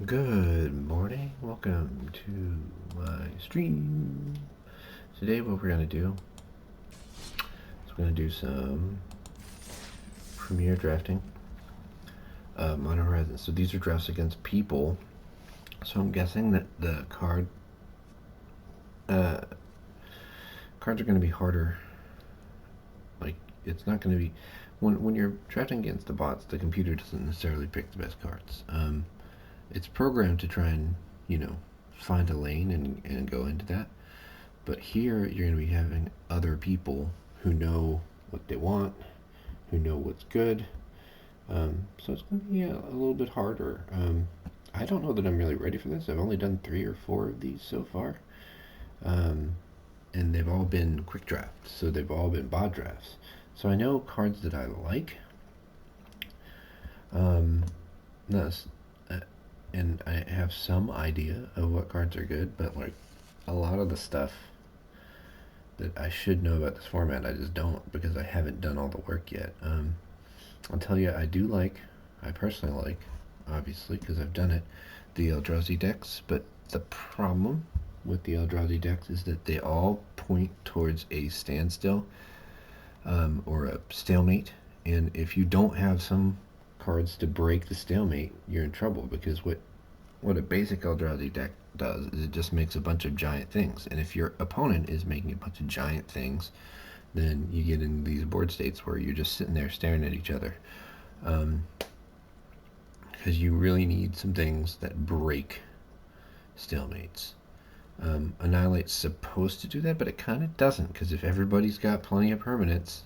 Good morning, welcome to my stream. Today what we're going to do is we're going to do some Premier drafting on Horizon. So these are drafts against people, so I'm guessing that the cards are going to be harder. Like, it's not going to be, when you're drafting against the bots, the computer doesn't necessarily pick the best cards. It's programmed to try and, find a lane and go into that. But here you're going to be having other people who know what they want, who know what's good. So it's going to be a little bit harder. I don't know that I'm really ready for this. I've only done 3 or 4 of these so far. And they've all been quick drafts, so they've all been bot drafts. So I know cards that I like. And I have some idea of what cards are good, but like a lot of the stuff that I should know about this format, I just don't, because I haven't done all the work yet. I'll tell you, I personally like, obviously, because I've done it, the Eldrazi decks, but the problem with the Eldrazi decks is that they all point towards a standstill or a stalemate, and if you don't have some cards to break the stalemate, you're in trouble, because what a basic Eldrazi deck does is it just makes a bunch of giant things, and if your opponent is making a bunch of giant things, then you get into these board states where you're just sitting there staring at each other, because you really need some things that break stalemates. Annihilate's supposed to do that, but it kind of doesn't, because if everybody's got plenty of permanents,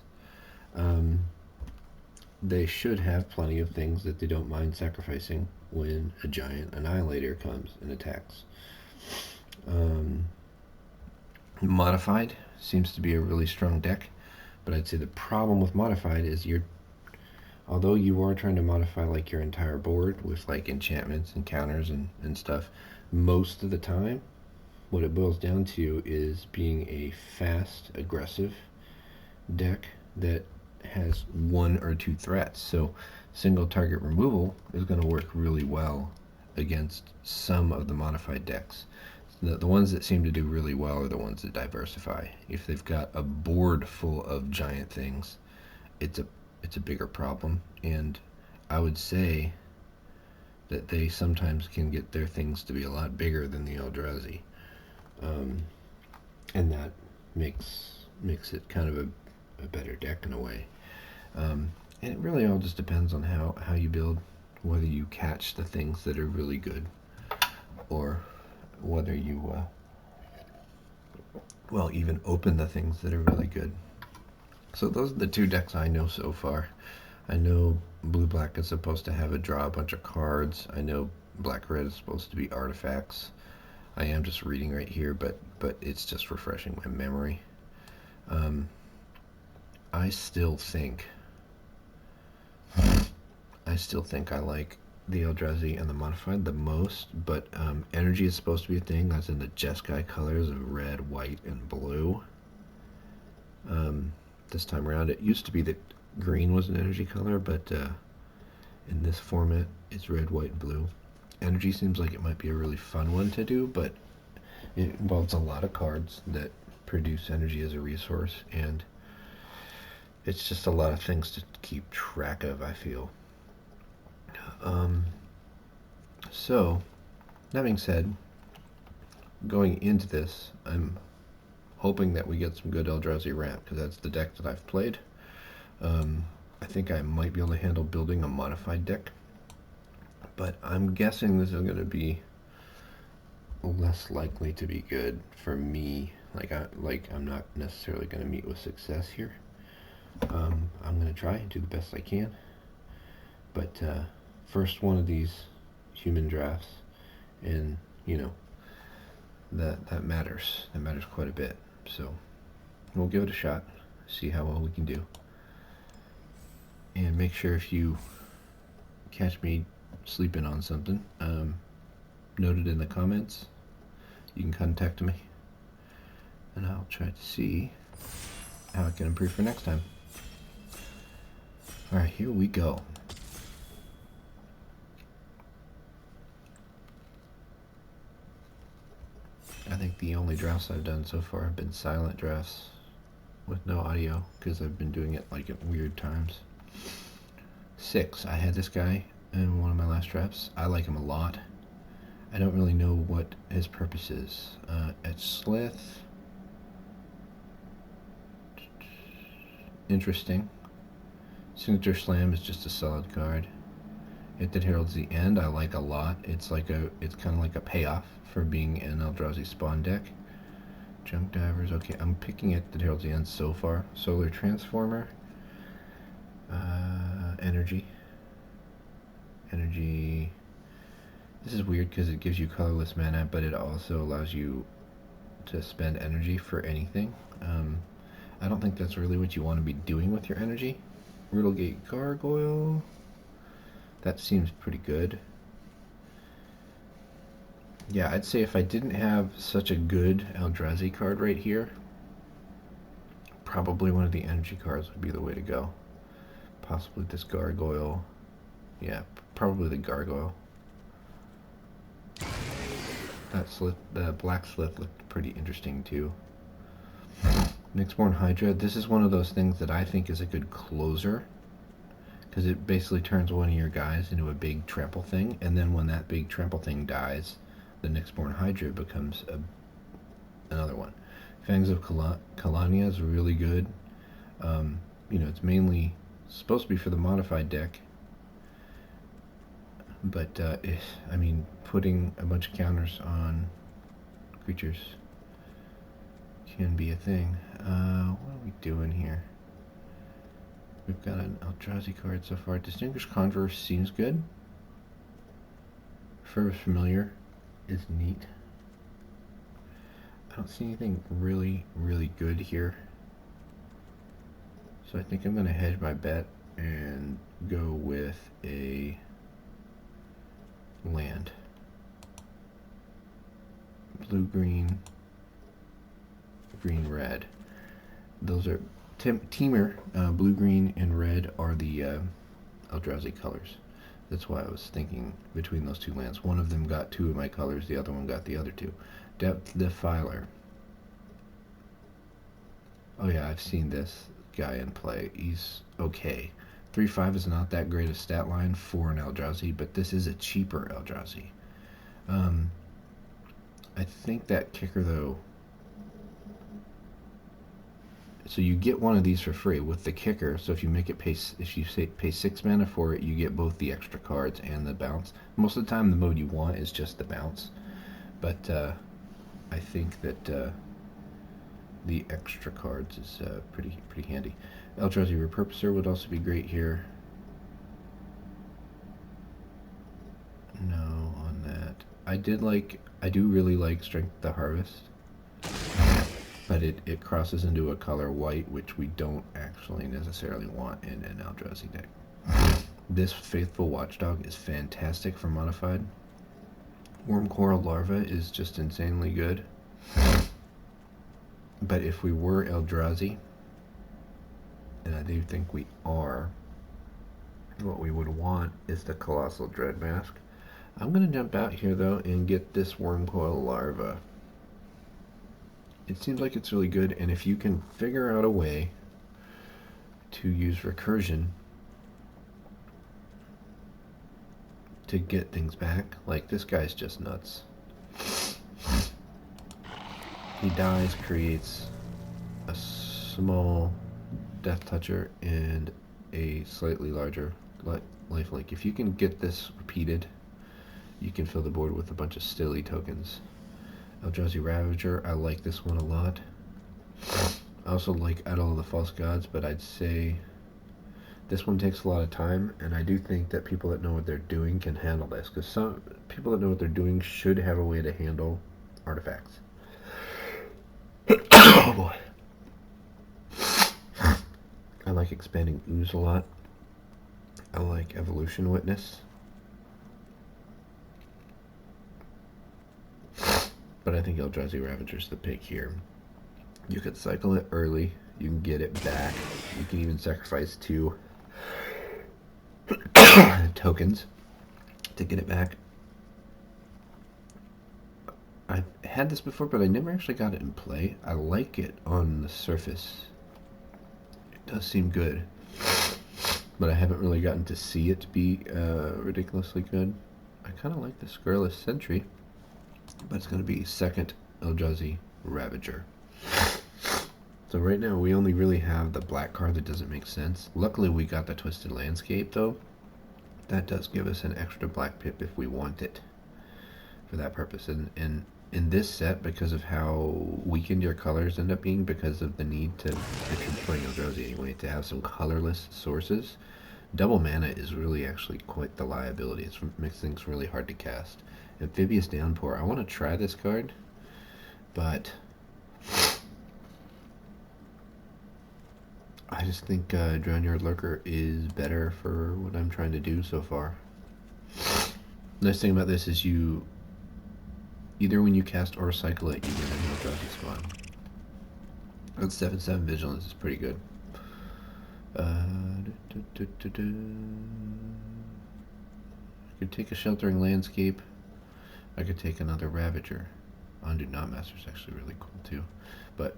they should have plenty of things that they don't mind sacrificing when a giant annihilator comes and attacks. Modified seems to be a really strong deck, but I'd say the problem with modified is although you are trying to modify like your entire board with like enchantments and counters and stuff, most of the time what it boils down to is being a fast, aggressive deck that has 1 or 2 threats. So single target removal is going to work really well against some of the modified decks. The ones that seem to do really well are the ones that diversify. If they've got a board full of giant things, it's a bigger problem, and I would say that they sometimes can get their things to be a lot bigger than the Eldrazi, and that makes it kind of a better deck in a way. And it really all just depends on how you build, whether you catch the things that are really good, or whether you even open the things that are really good. So those are the 2 decks I know so far. I know blue-black is supposed to have draw a bunch of cards. I know black-red is supposed to be artifacts. I am just reading right here, but it's just refreshing my memory. I still think I like the Eldrazi and the modified the most, but energy is supposed to be a thing. That's in the Jeskai colors of red, white, and blue. This time around, it used to be that green was an energy color, but in this format, it's red, white, and blue. Energy seems like it might be a really fun one to do, but it involves a lot of cards that produce energy as a resource, and it's just a lot of things to keep track of, I feel. So, that being said, going into this, I'm hoping that we get some good Eldrazi ramp, because that's the deck that I've played. I think I might be able to handle building a modified deck, but I'm guessing this is going to be less likely to be good for me. I'm not necessarily going to meet with success here. I'm going to try and do the best I can, but first one of these human drafts, and that matters. That matters quite a bit. So we'll give it a shot, see how well we can do, and make sure if you catch me sleeping on something, note it in the comments. You can contact me, and I'll try to see how I can improve for next time. Alright, here we go. think the only drafts I've done so far have been silent drafts with no audio, because I've been doing it like at weird times. 6. I had this guy in one of my last drafts. I like him a lot. I don't really know what his purpose is. At Slith, interesting. Signature Slam is just a solid card. It that heralds the end I like a lot. It's kind of like a payoff for being an Eldrazi spawn deck. Junk Divers, okay, I'm picking it that heralds the end so far. Solar Transformer, Energy. This is weird because it gives you colorless mana, but it also allows you to spend energy for anything. I don't think that's really what you want to be doing with your energy. Riddlegate Gargoyle, that seems pretty good. Yeah, I'd say if I didn't have such a good Eldrazi card right here, probably one of the energy cards would be the way to go. Possibly this Gargoyle. Yeah, probably the Gargoyle. The Black Slith looked pretty interesting too. Nyxborn Hydra, this is one of those things that I think is a good closer, because it basically turns one of your guys into a big trample thing, and then when that big trample thing dies, the Nyxborn Hydra becomes another one. Fangs of Kalania is really good. It's mainly supposed to be for the modified deck, but putting a bunch of counters on creatures can be a thing. What are we doing here? We've got an Eldrazi card so far. Distinguished Conjurer seems good. Fervous Familiar is neat. I don't see anything really, really good here. So I think I'm going to hedge my bet and go with a land. Blue, green, green, red. Those are Teamer. Blue, green, and red are the Eldrazi colors. That's why I was thinking between those two lands. One of them got 2 of my colors, the other one got the other 2. Depth Defiler. Oh yeah, I've seen this guy in play. He's okay. 3/5 is not that great a stat line for an Eldrazi, but this is a cheaper Eldrazi. I think that kicker though. So you get one of these for free with the kicker. So if you make it pay 6 mana for it, you get both the extra cards and the bounce. Most of the time, the mode you want is just the bounce, but I think that the extra cards is pretty handy. Eldrazi Repurposer would also be great here. No on that. I do really like Strength the Harvest, but it crosses into a color white, which we don't actually necessarily want in an Eldrazi deck. This Faithful Watchdog is fantastic for modified. Worm Coral Larva is just insanely good. But if we were Eldrazi, and I do think we are, what we would want is the Colossal Dread Mask. I'm going to jump out here though and get this Worm Coil Larva. It seems like it's really good, and if you can figure out a way to use recursion to get things back, like this guy's just nuts. He dies, creates a small Death Toucher and a slightly larger lifelink. If you can get this repeated, you can fill the board with a bunch of Stilly tokens. Eldrazi Ravager, I like this one a lot. I also like Idol of the False Gods, but I'd say this one takes a lot of time, and I do think that people that know what they're doing can handle this, because some people that know what they're doing should have a way to handle artifacts. Oh boy. I like Expanding Ooze a lot. I like Evolution Witness. But I think Eldrazi Ravager's the pick here. You could cycle it early. You can get it back. You can even sacrifice 2 tokens to get it back. had this before, but I never actually got it in play. I like it on the surface. It does seem good, but I haven't really gotten to see it be ridiculously good. I kind of like the Scurrilous Sentry, but it's going to be second Eldrazi Ravager. So right now we only really have the black card that doesn't make sense. Luckily we got the Twisted Landscape though. That does give us an extra black pip if we want it for that purpose. And in this set, because of how weakened your colors end up being, because of the need to, if you're playing Eldrazi anyway, to have some colorless sources, double mana is really actually quite the liability. It makes things really hard to cast. Amphibious Downpour, I want to try this card, but I just think Drownyard Lurker is better for what I'm trying to do so far. Nice thing about this is you, either when you cast or cycle it, you get an Eldrazi spawn. That 7/7 Vigilance is pretty good. I could take a Sheltering Landscape. I could take another Ravager. Undo Knotmaster is actually really cool too. But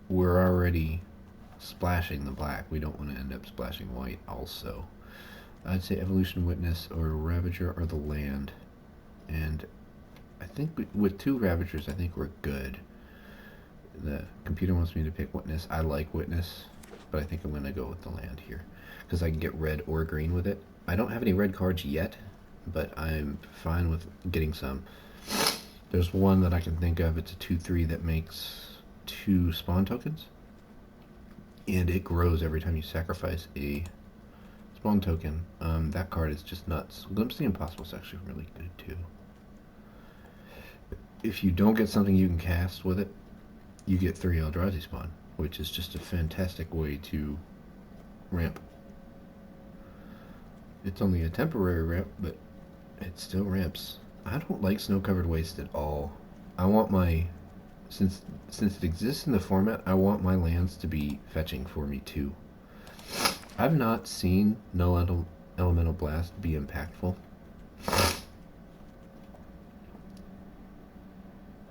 we're already splashing the black. We don't want to end up splashing white also. I'd say Evolution Witness or Ravager or the land. And I think with two Ravagers, I think we're good. The computer wants me to pick Witness. I like Witness, but I think I'm going to go with the land here because I can get red or green with it. I don't have any red cards yet, but I'm fine with getting some. There's one that I can think of. It's a 2/3 that makes 2 spawn tokens, and it grows every time you sacrifice a spawn token. That card is just nuts. Glimpse the Impossible is actually really good too. If you don't get something you can cast with it, you get 3 Eldrazi spawn, which is just a fantastic way to ramp. It's only a temporary ramp, but it still ramps. I don't like Snow-Covered Waste at all. I want my, since it exists in the format, I want my lands to be fetching for me too. I've not seen Null Elemental Blast be impactful.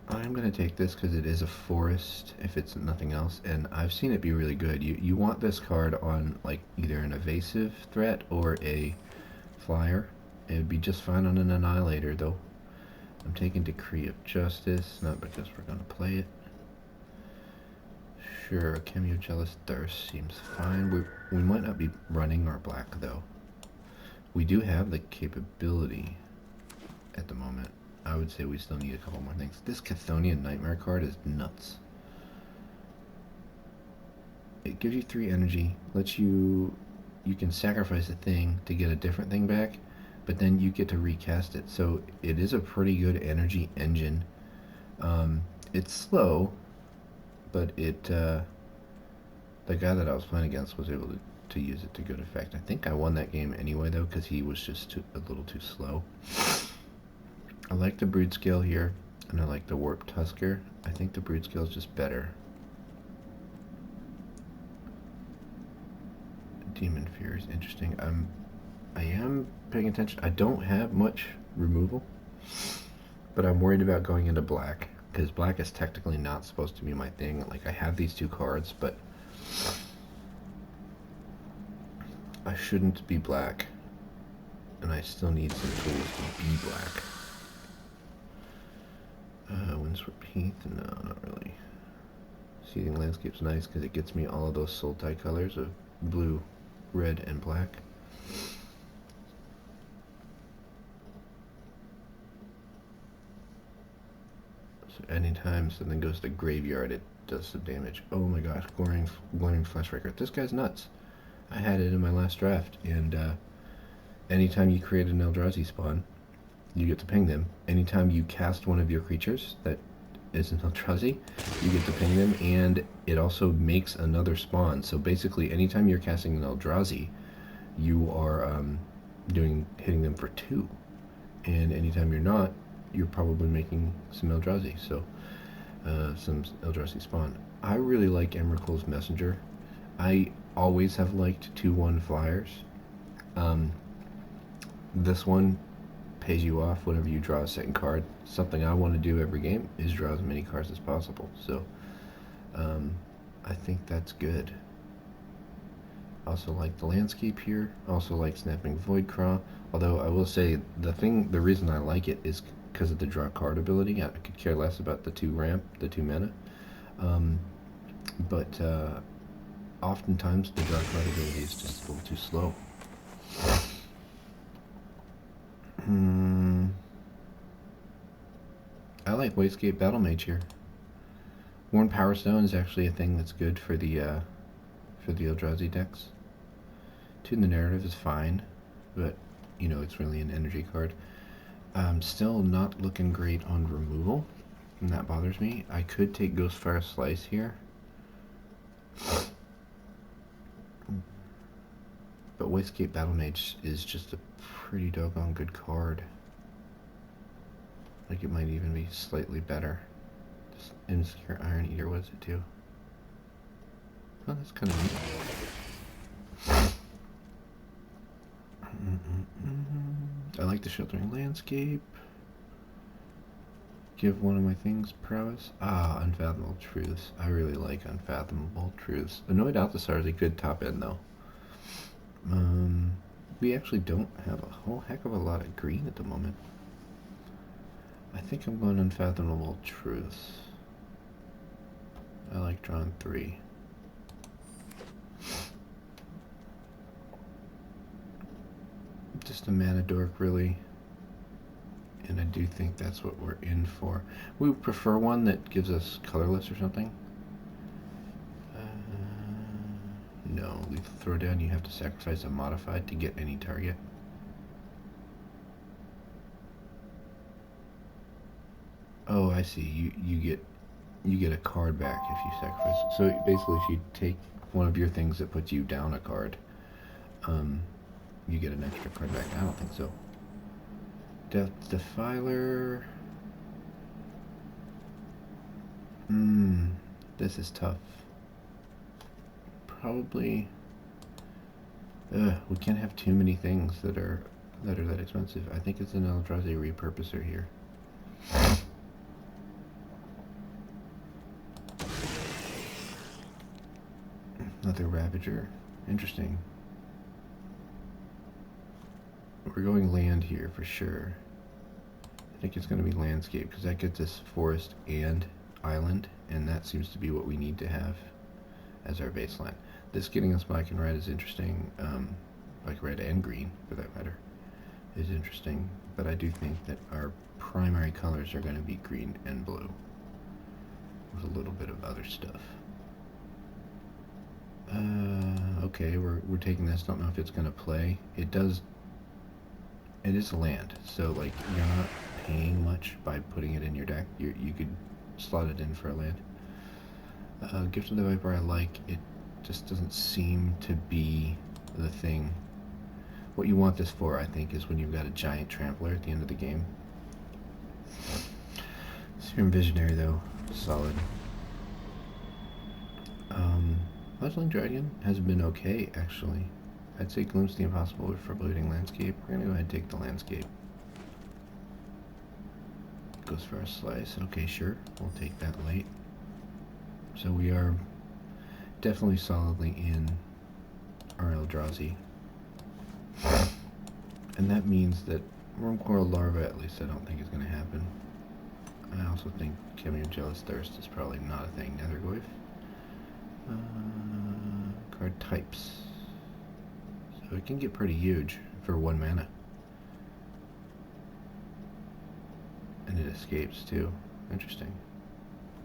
I'm going to take this because it is a forest, if it's nothing else, and I've seen it be really good. You want this card on like either an evasive threat or a flyer. It would be just fine on an Annihilator though. I'm taking Decree of Justice, not because we're going to play it. Sure, Cameo Jealous Thirst seems fine. We might not be running our black though. We do have the capability at the moment. I would say we still need a couple more things. This Chthonian Nightmare card is nuts. It gives you 3 energy, lets you can sacrifice a thing to get a different thing back, but then you get to recast it. So it is a pretty good energy engine. It's slow, but it the guy that I was playing against was able to use it to good effect. I think I won that game anyway though, because he was just a little too slow. I like the Brood Scale here, and I like the Warp Tusker. I think the Brood Scale is just better. Demon Fear is interesting. I am paying attention. I don't have much removal, but I'm worried about going into black, because black is technically not supposed to be my thing. Like, I have these 2 cards, but I shouldn't be black, and I still need some tools to be black. Windswept Heath? No, not really. Seething Landscape's nice because it gets me all of those Sultai colors of blue, red, and black. So anytime something goes to graveyard, it does some damage. Oh my gosh, Glaring Fleshbreaker. This guy's nuts. I had it in my last draft, and anytime you create an Eldrazi spawn, you get to ping them. Anytime you cast one of your creatures that is an Eldrazi, you get to ping them, and it also makes another spawn. So basically, anytime you're casting an Eldrazi, you are hitting them for 2. And anytime you're not, you're probably making some Eldrazi. So some Eldrazi spawn. I really like Emrakul's Messenger. I always have liked 2/1 flyers. This one pays you off whenever you draw a second card. Something I want to do every game is draw as many cards as possible. So I think that's good. Also like the landscape here. Also like Snapping Voidcraw. Although I will say the reason I like it is because of the draw card ability. I could care less about the 2 mana. But oftentimes the draw card ability is just a little too slow. I like Wastegate Battle Mage here. Worn Power Stone is actually a thing that's good for the Eldrazi decks. Tune the Narrative is fine, but you know it's really an energy card. Still not looking great on removal, and that bothers me. I could take Ghostfire Slice here, but Wastegate Battle Mage is just a pretty doggone good card. Like it might even be slightly better. This Insecure Iron Eater was it too? Oh, that's kind of neat. I like the Sheltering Landscape. Give one of my things prowess. Ah, Unfathomable Truths. I really like Unfathomable Truths. Annoyed Althasar is a good top end though. We actually don't have a whole heck of a lot of green at the moment. I think I'm going Unfathomable Truths. I like drawing 3. Just a mana dork, really. And I do think that's what we're in for. We would prefer one that gives us colorless or something. No, Lethal Throwdown, you have to sacrifice a modified to get any target. Oh, I see. You get a card back if you sacrifice. So basically, if you take one of your things that puts you down a card, you get an extra card back. I don't think so. Death Defiler. This is tough. Probably. We can't have too many things that are that expensive. I think it's an Eldrazi repurposer here. Another Ravager. Interesting. We're going land here for sure. I think it's going to be landscape because that gets us forest and island, and that seems to be what we need to have as our baseline. This getting us black and red is interesting, like red and green for that matter, is interesting, but I do think that our primary colors are going to be green and blue with a little bit of other stuff. Okay, we're taking this. Don't know if it's going to play. It does. It is a land, so like you're not paying much by putting it in your deck. You could slot it in for a land. Gift of the Viper I like. It just doesn't seem to be the thing. What you want this for, I think, is when you've got a giant trampler at the end of the game. Serum Visionary though, solid. Fledgling Dragon has been okay, actually. I'd say Glimpse the Impossible for Bleeding Landscape. We're gonna go ahead and take the landscape. Goes for a slice. Okay, sure. We'll take that late. So we are definitely solidly in our Eldrazi. And that means that Wormcoil Larva, at least I don't think is going to happen. I also think Cameo Jealous Thirst is probably not a thing. Nethergoyf. Card types. So it can get pretty huge for 1 mana. And it escapes too. Interesting.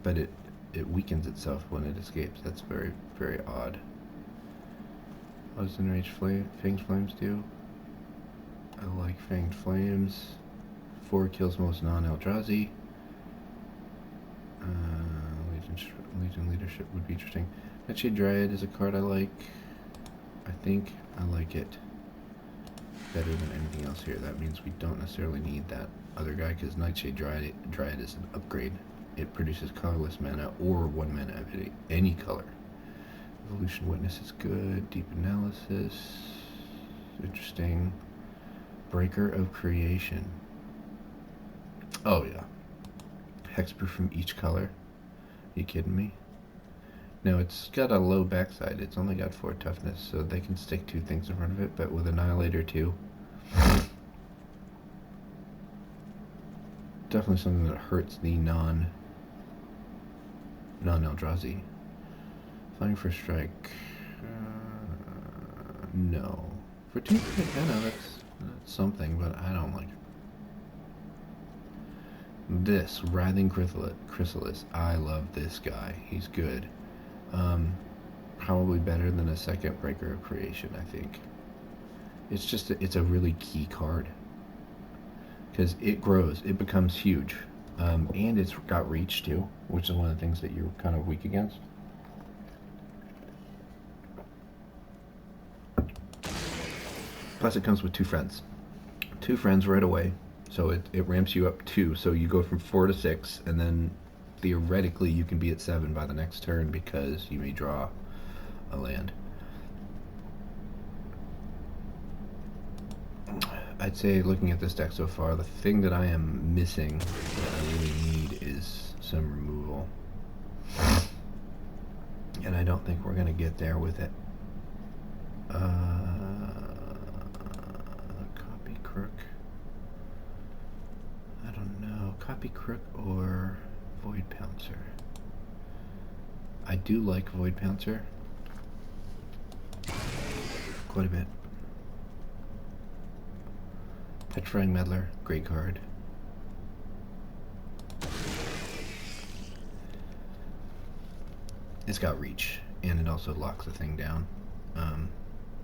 But it weakens itself when it escapes. That's very, very odd. What does Enraged Fanged Flames do? I like Fanged Flames. 4 kills most non-Eldrazi. Legion Leadership would be interesting. Nightshade Dryad is a card I like. I think I like it better than anything else here. That means we don't necessarily need that other guy because Nightshade Dryad is an upgrade. It produces colorless mana or 1 mana of any color. Evolution Witness is good. Deep Analysis. Interesting. Breaker of Creation. Oh yeah. Hexproof from each color. Are you kidding me? Now it's got a low backside. It's only got 4 toughness, so they can stick 2 things in front of it, but with Annihilator 2. Definitely something that hurts the non-Eldrazi. Flying for strike. No. For 2 mana, that's something, but I don't like it. This, Writhing Chrysalis. I love this guy. He's good. Probably better than a second Breaker of Creation, I think. It's just, it's a really key card. Because it grows, it becomes huge. And it's got reach too, which is one of the things that you're kind of weak against. Plus it comes with 2 friends. 2 friends right away. So it ramps you up 2, so you go from 4 to 6, and then theoretically you can be at 7 by the next turn because you may draw a land. I'd say, looking at this deck so far, the thing that I am missing that I really need is some removal. And I don't think we're going to get there with it. Copy Crook. I don't know. Copy Crook or Void Pouncer. I do like Void Pouncer quite a bit. Petrifying Meddler, great card. It's got reach, and it also locks the thing down.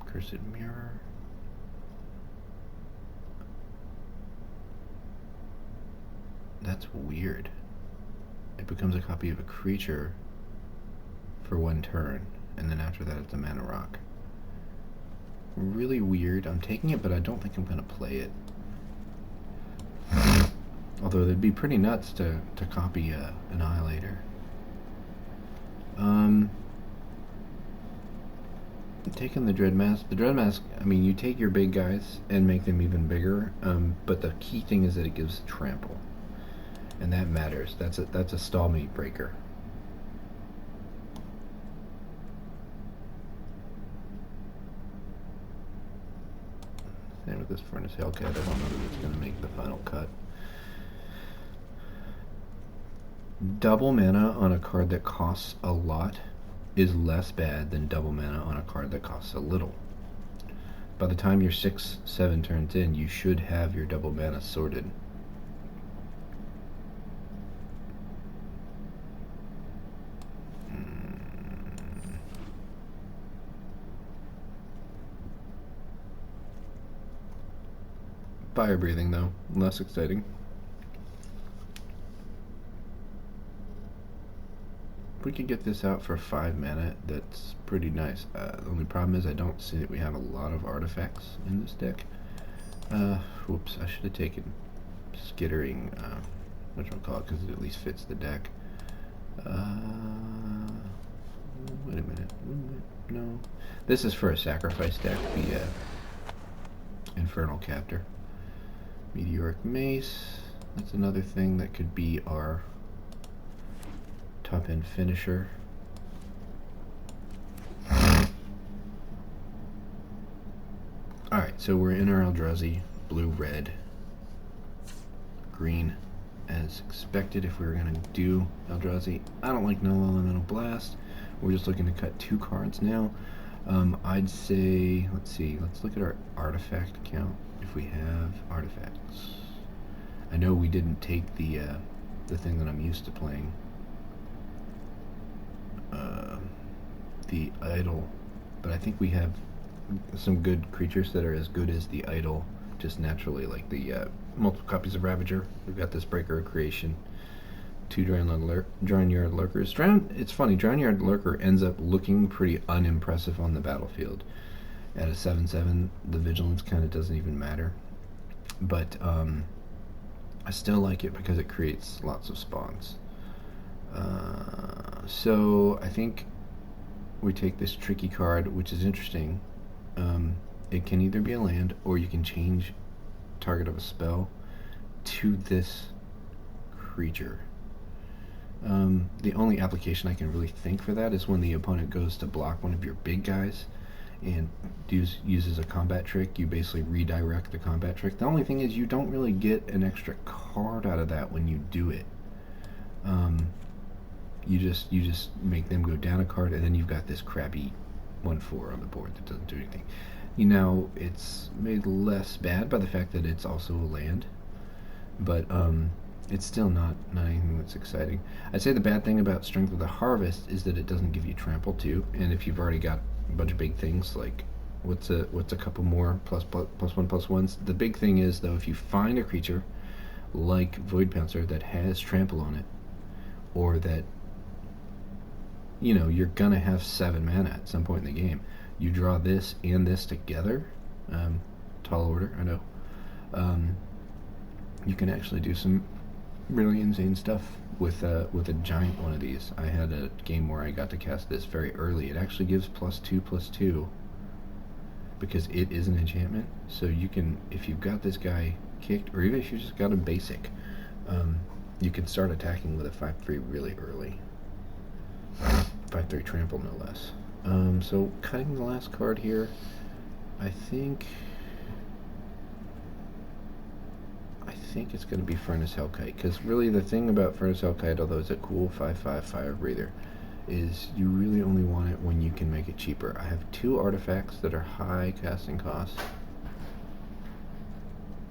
Cursed Mirror. That's weird. It becomes a copy of a creature for 1 turn, and then after that it's a mana rock. Really weird. I'm taking it, but I don't think I'm going to play it. Although it'd be pretty nuts to copy Annihilator. Taking the Dreadmask. The Dreadmask, I mean, you take your big guys and make them even bigger, but the key thing is that it gives trample. And that matters. That's a stalemate breaker. Same with this Furnace Hellcat. I don't know that it's going to make the final cut. Double mana on a card that costs a lot is less bad than double mana on a card that costs a little. By the time you're 6-7 turns in, you should have your double mana sorted. Fire Breathing, though, less exciting. If we could get this out for 5 mana, that's pretty nice. The only problem is I don't see that we have a lot of artifacts in this deck. Whoops, I should have taken Skittering, whatchamacallit, because it at least fits the deck. Wait a minute. No. This is for a sacrifice deck, the Infernal Captor. Meteoric Mace. That's another thing that could be our top end finisher. Alright, so we're in our Eldrazi. Blue, red, green, as expected if we were going to do Eldrazi. I don't like no elemental blast. We're just looking to cut 2 cards now. I'd say, let's see, let's look at our artifact count if we have artifacts. I know we didn't take the thing that I'm used to playing, the idol, but I think we have some good creatures that are as good as the idol just naturally, like the multiple copies of Ravager. We've got this Breaker of Creation, 2 Drownyard Lurkers. It's funny, Drownyard Lurker ends up looking pretty unimpressive on the battlefield. At a 7/7, the vigilance kind of doesn't even matter. But I still like it because it creates lots of spawns. So I think we take this tricky card, which is interesting. It can either be a land, or you can change target of a spell to this creature. The only application I can really think for that is when the opponent goes to block one of your big guys and uses a combat trick. You basically redirect the combat trick. The only thing is you don't really get an extra card out of that when you do it. You just make them go down a card, and then you've got this crappy 1/4 on the board that doesn't do anything. You know, it's made less bad by the fact that it's also a land, but it's still not anything that's exciting. I'd say the bad thing about Strength of the Harvest is that it doesn't give you trample too, and if you've already got a bunch of big things, like what's a couple more +1/+1s. The big thing is though, if you find a creature like Void Pouncer that has trample on it, or that you're gonna have 7 mana at some point in the game, you draw this and this together. Tall order, I know. You can actually do some really insane stuff with a giant one of these. I had a game where I got to cast this very early. It actually gives +2/+2 because it is an enchantment. So you can, if you've got this guy kicked, or even if you just got him basic, you can start attacking with a 5/3 really early. 5/3 trample, no less. So cutting the last card here, I think it's going to be Furnace Hellkite, because really the thing about Furnace Hellkite, although it's a cool 5/5 fire breather, is you really only want it when you can make it cheaper. I have 2 artifacts that are high casting costs,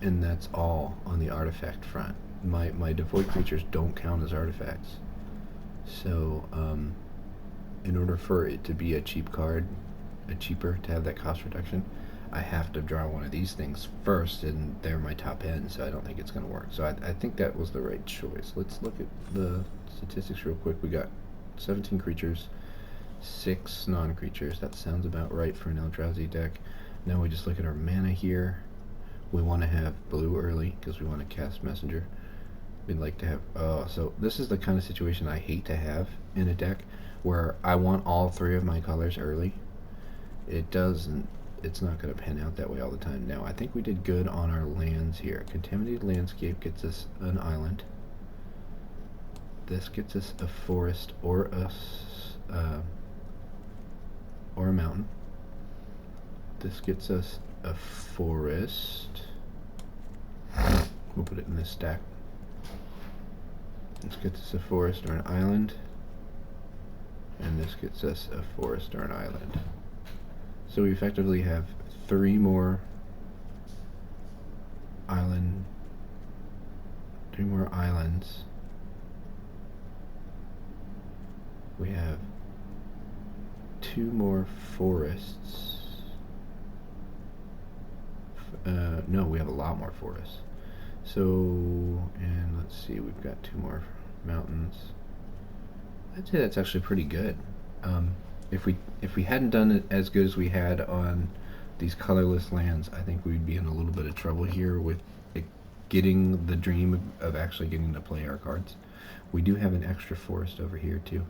and that's all on the artifact front. My devoid creatures don't count as artifacts, so in order for it to be a cheap card, cheaper to have that cost reduction, I have to draw one of these things first, and they're my top end, so I don't think it's going to work. So I think that was the right choice. Let's look at the statistics real quick. We got 17 creatures, 6 non-creatures. That sounds about right for an Eldrazi deck. Now we just look at our mana here. We want to have blue early because we want to cast Messenger. We'd like to have... so this is the kind of situation I hate to have in a deck, where I want all 3 of my colors early. It's not going to pan out that way all the time. Now, I think we did good on our lands here. Contaminated Landscape gets us an island. This gets us a forest or a mountain. This gets us a forest. We'll put it in this stack. This gets us a forest or an island. And this gets us a forest or an island. So we effectively have 3 more islands. We have 2 more forests. No, we have a lot more forests. So, and let's see, we've got 2 more mountains. I'd say that's actually pretty good. If we hadn't done it as good as we had on these colorless lands, I think we'd be in a little bit of trouble here with getting the dream of actually getting to play our cards. We do have an extra forest over here too.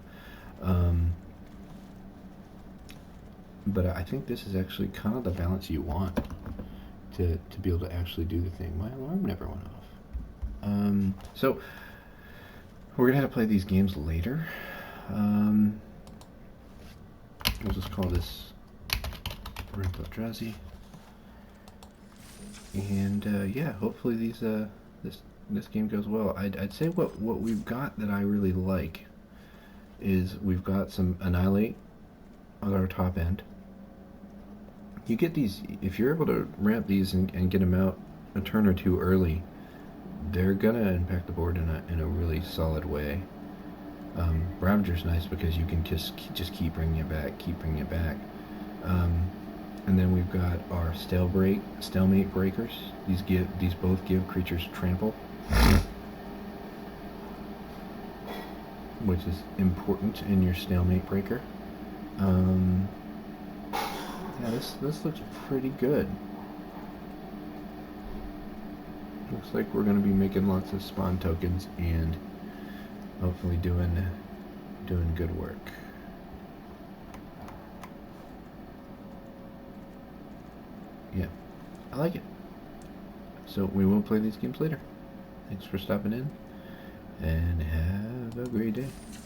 But I think this is actually kind of the balance you want to be able to actually do the thing. My alarm never went off. So we're gonna have to play these games later. We'll just call this Eldrazi. And yeah, hopefully this game goes well. I'd say what we've got that I really like is we've got some Annihilate on our top end. You get these, if you're able to ramp these and get them out a turn or 2 early, they're gonna impact the board in a really solid way. Ravager's nice because you can just keep bringing it back, and then we've got our stalemate breakers. These both give creatures trample, which is important in your stalemate breaker. Yeah, this looks pretty good. Looks like we're going to be making lots of spawn tokens and hopefully doing good work. Yeah, I like it. So we will play these games later. Thanks for stopping in, and have a great day.